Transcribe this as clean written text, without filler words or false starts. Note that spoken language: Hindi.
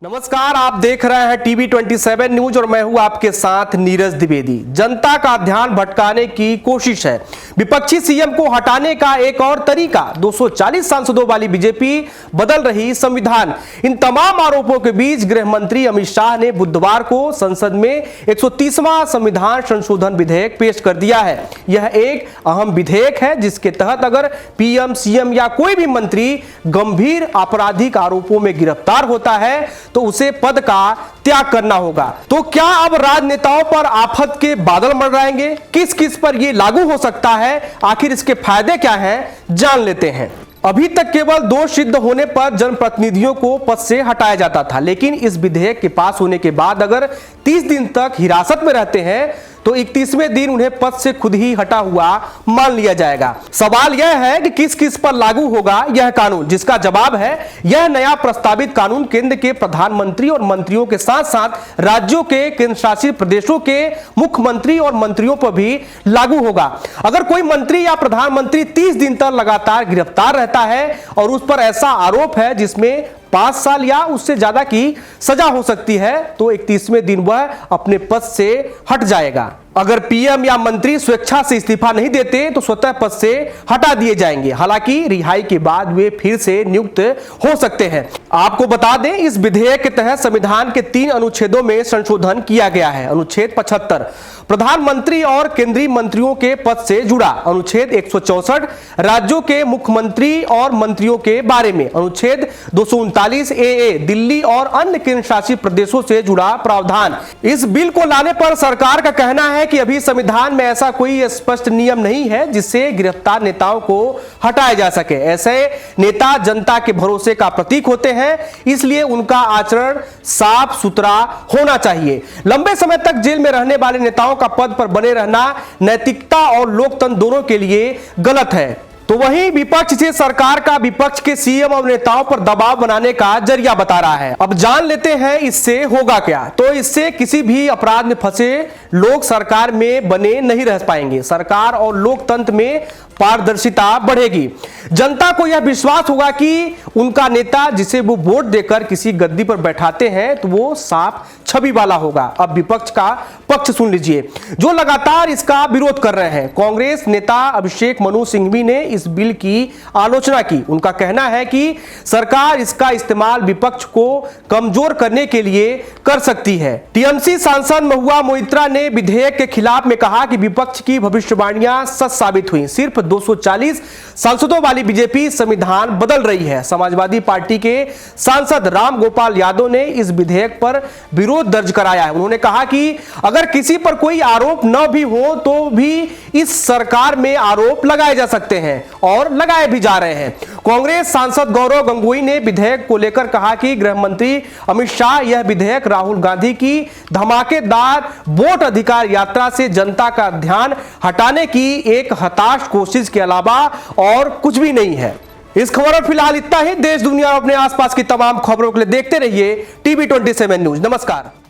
नमस्कार, आप देख रहे हैं टीवी 27 न्यूज और मैं हूं आपके साथ नीरज द्विवेदी। जनता का ध्यान भटकाने की कोशिश है। विपक्षी सीएम को हटाने का एक और तरीका, 240 सांसदों वाली बीजेपी बदल रही संविधान। इन तमाम आरोपों के बीच गृह मंत्री अमित शाह ने बुधवार को संसद में 130वां संविधान संशोधन विधेयक पेश कर दिया है। यह एक अहम विधेयक है जिसके तहत अगर पीएम, सीएम या कोई भी मंत्री गंभीर आपराधिक आरोपों में गिरफ्तार होता है तो उसे पद का त्याग करना होगा। तो क्या अब राजनेताओं पर आफत के बादल मंडराएंगे? किस किस पर यह लागू हो सकता है? आखिर इसके फायदे क्या हैं, जान लेते हैं। अभी तक केवल दोष सिद्ध होने पर जनप्रतिनिधियों को पद से हटाया जाता था, लेकिन इस विधेयक के पास होने के बाद अगर 30 दिन तक हिरासत में रहते हैं तो 31वें दिन उन्हें पद से खुद ही हटा हुआ मान लिया जाएगा। सवाल यह है कि किस किस पर लागू होगा यह कानून, जिसका जवाब है यह नया प्रस्तावित कानून केंद्र के प्रधानमंत्री और मंत्रियों के साथ साथ राज्यों के केंद्र शासित प्रदेशों के मुख्यमंत्री और मंत्रियों पर भी लागू होगा। अगर कोई मंत्री या प्रधानमंत्री 30 दिन तक लगातार गिरफ्तार रहता है और उस पर ऐसा आरोप है जिसमें 5 साल या उससे ज्यादा की सजा हो सकती है तो 31वें दिन वह अपने पद से हट जाएगा। अगर पीएम या मंत्री स्वेच्छा से इस्तीफा नहीं देते तो स्वतः पद से हटा दिए जाएंगे। हालांकि रिहाई के बाद वे फिर से नियुक्त हो सकते हैं। आपको बता दें, इस विधेयक के तहत संविधान के 3 अनुच्छेदों में संशोधन किया गया है। अनुच्छेद 75 प्रधानमंत्री और केंद्रीय मंत्रियों के पद से जुड़ा, अनुच्छेद 164 राज्यों के मुख्यमंत्री और मंत्रियों के बारे में, अनुच्छेद 239 ए दिल्ली और अन्य केंद्र शासित प्रदेशों से जुड़ा प्रावधान। इस बिल को लाने पर सरकार का कहना है कि अभी संविधान में ऐसा कोई स्पष्ट नियम नहीं है जिससे गिरफ्तार नेताओं को हटाया जा सके। ऐसे नेता जनता के भरोसे का प्रतीक होते हैं, इसलिए उनका आचरण साफ सुथरा होना चाहिए। लंबे समय तक जेल में रहने वाले नेताओं का पद पर बने रहना नैतिकता और लोकतंत्र दोनों के लिए गलत है। तो वहीं विपक्ष से सरकार का विपक्ष के सीएम और नेताओं पर दबाव बनाने का जरिया बता रहा है। अब जान लेते हैं इससे होगा क्या। तो इससे किसी भी अपराध में फंसे लोग सरकार में बने नहीं रह पाएंगे। सरकार और लोकतंत्र में पारदर्शिता बढ़ेगी। जनता को यह विश्वास होगा कि उनका नेता जिसे वो वोट देकर किसी गद्दी पर बैठाते हैं तो वो साफ छवि वाला होगा। अब विपक्ष का पक्ष सुन लीजिए, जो लगातार इसका विरोध कर रहे हैं। कांग्रेस नेता अभिषेक मनु सिंघवी ने इस बिल की आलोचना की। उनका कहना है कि सरकार इसका इस्तेमाल विपक्ष को कमजोर करने के लिए कर सकती है। टीएमसी सांसद महुआ मोइत्रा ने विधेयक के खिलाफ में कहा कि विपक्ष की भविष्यवाणियां सच साबित हुई। सिर्फ 240 सांसदों वाली बीजेपी संविधान बदल रही है। समाजवादी पार्टी के सांसद राम गोपाल यादव ने इस विधेयक पर विरोध दर्ज कराया है। उन्होंने कहा कि अगर किसी पर कोई आरोप न भी हो तो भी इस सरकार में आरोप लगाए जा सकते हैं और लगाए भी जा रहे हैं। कांग्रेस सांसद गौरव गंगोई ने विधेयक को लेकर कहा कि गृह मंत्री अमित शाह यह विधेयक राहुल गांधी की धमाकेदार वोट अधिकार यात्रा से जनता का ध्यान हटाने की एक हताश कोशिश के अलावा और कुछ भी नहीं है। इस खबर में फिलहाल इतना ही। देश दुनिया और अपने आसपास की तमाम खबरों के लिए देखते रहिए टीवी 27 न्यूज। नमस्कार।